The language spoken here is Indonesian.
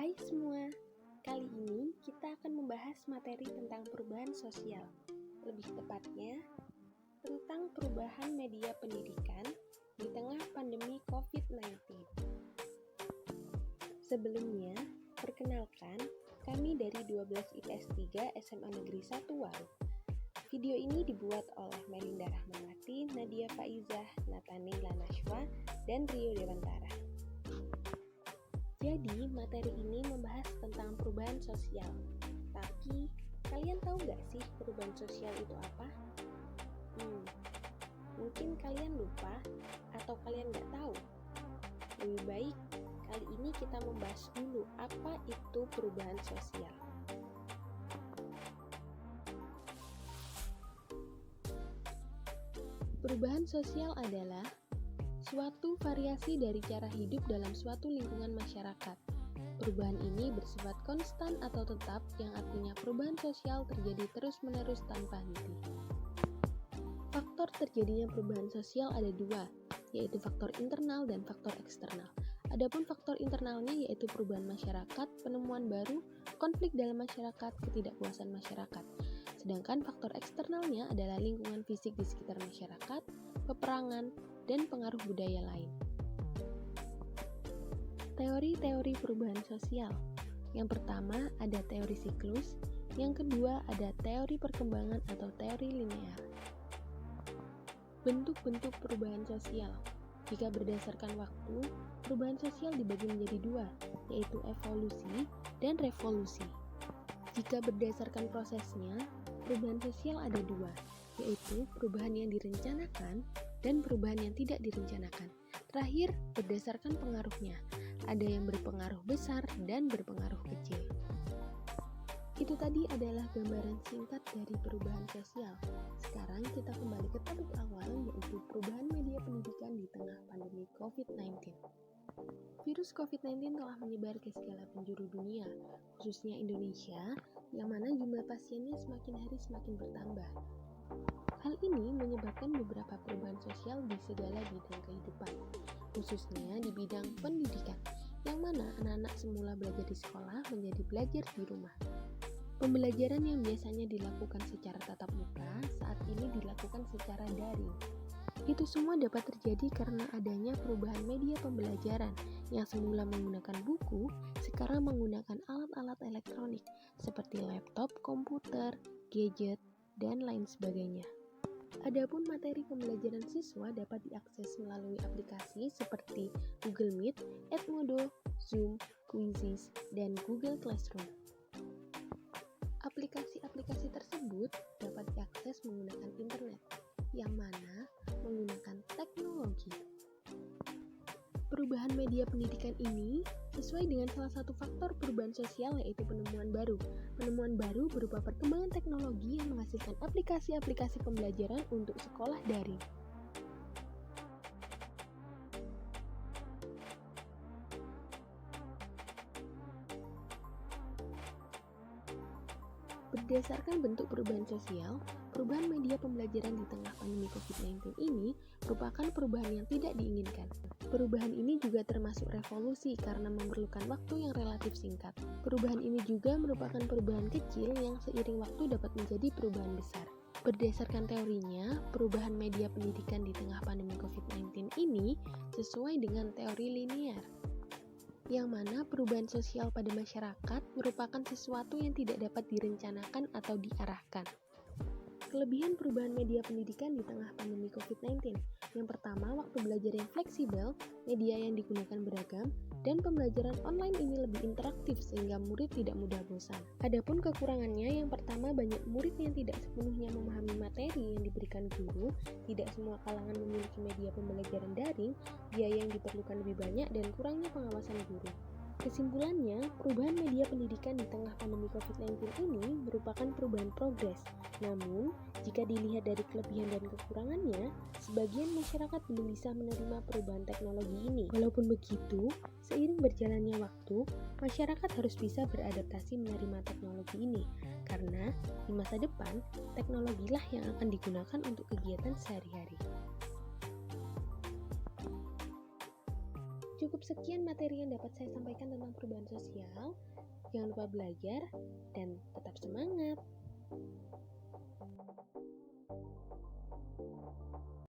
Hai semua, kali ini kita akan membahas materi tentang perubahan sosial. Lebih tepatnya, tentang perubahan media pendidikan di tengah pandemi COVID-19. Sebelumnya, perkenalkan, kami dari 12 IPS 3 SMA Negeri 1 Waru. Video ini dibuat oleh Melinda Rahmawati, Nadia Faizah, Nathaniela Nashwa, dan Rio Dewantara. Jadi, materi ini membahas tentang perubahan sosial. Tapi, kalian tahu nggak sih perubahan sosial itu apa? Mungkin kalian lupa atau kalian nggak tahu. Lebih baik, kali ini kita membahas dulu apa itu perubahan sosial. Perubahan sosial adalah suatu variasi dari cara hidup dalam suatu lingkungan masyarakat. Perubahan ini bersifat konstan atau tetap, yang artinya perubahan sosial terjadi terus-menerus tanpa henti. Faktor terjadinya perubahan sosial ada dua, yaitu faktor internal dan faktor eksternal. Adapun faktor internalnya yaitu perubahan masyarakat, penemuan baru, konflik dalam masyarakat, ketidakpuasan masyarakat. Sedangkan faktor eksternalnya adalah lingkungan fisik di sekitar masyarakat, peperangan, dan pengaruh budaya lain. Teori-teori perubahan sosial. Yang pertama ada teori siklus, yang kedua ada teori perkembangan atau teori linear. Bentuk-bentuk perubahan sosial. Jika berdasarkan waktu, perubahan sosial dibagi menjadi dua, yaitu evolusi dan revolusi. Jika berdasarkan prosesnya, perubahan sosial ada dua, yaitu perubahan yang direncanakan dan perubahan yang tidak direncanakan. Terakhir, berdasarkan pengaruhnya, ada yang berpengaruh besar dan berpengaruh kecil. Itu tadi adalah gambaran singkat dari perubahan sosial. Sekarang kita kembali ke topik awal, yaitu perubahan media pendidikan di tengah pandemi COVID-19. Virus COVID-19 telah menyebar ke segala penjuru dunia, khususnya Indonesia, yang mana jumlah pasiennya semakin hari semakin bertambah. Hal ini menyebabkan beberapa perubahan sosial di segala bidang kehidupan, khususnya di bidang pendidikan, yang mana anak-anak semula belajar di sekolah menjadi belajar di rumah. Pembelajaran yang biasanya dilakukan secara tatap muka, saat ini dilakukan secara daring. Itu semua dapat terjadi karena adanya perubahan media pembelajaran yang semula menggunakan buku, sekarang menggunakan alat-alat elektronik seperti laptop, komputer, gadget, dan lain sebagainya. Adapun materi pembelajaran siswa dapat diakses melalui aplikasi seperti Google Meet, Edmodo, Zoom, Quizzes, dan Google Classroom. Aplikasi-aplikasi tersebut dapat diakses menggunakan internet, yang mana menggunakan teknologi. Perubahan media pendidikan ini sesuai dengan salah satu faktor perubahan sosial, yaitu penemuan baru. Penemuan baru berupa perkembangan teknologi yang menghasilkan aplikasi-aplikasi pembelajaran untuk sekolah daring. Berdasarkan bentuk perubahan sosial, perubahan media pembelajaran di tengah pandemi COVID-19 ini merupakan perubahan yang tidak diinginkan. Perubahan ini juga termasuk revolusi karena memerlukan waktu yang relatif singkat. Perubahan ini juga merupakan perubahan kecil yang seiring waktu dapat menjadi perubahan besar. Berdasarkan teorinya, perubahan media pendidikan di tengah pandemi COVID-19 ini sesuai dengan teori linear, yang mana perubahan sosial pada masyarakat merupakan sesuatu yang tidak dapat direncanakan atau diarahkan. Kelebihan perubahan media pendidikan di tengah pandemi COVID-19. Yang pertama, waktu belajar yang fleksibel, media yang digunakan beragam, dan pembelajaran online ini lebih interaktif sehingga murid tidak mudah bosan. Adapun kekurangannya, yang pertama, banyak murid yang tidak sepenuhnya memahami materi yang diberikan guru, tidak semua kalangan memiliki media pembelajaran daring, biaya yang diperlukan lebih banyak, dan kurangnya pengawasan guru. Kesimpulannya, perubahan media pendidikan di tengah pandemi COVID-19 ini merupakan perubahan progres. Namun, jika dilihat dari kelebihan dan kekurangannya, sebagian masyarakat belum bisa menerima perubahan teknologi ini. Walaupun begitu, seiring berjalannya waktu, masyarakat harus bisa beradaptasi menerima teknologi ini, karena di masa depan, teknologilah yang akan digunakan untuk kegiatan sehari-hari. Cukup sekian materi yang dapat saya sampaikan tentang perubahan sosial. Jangan lupa belajar dan tetap semangat.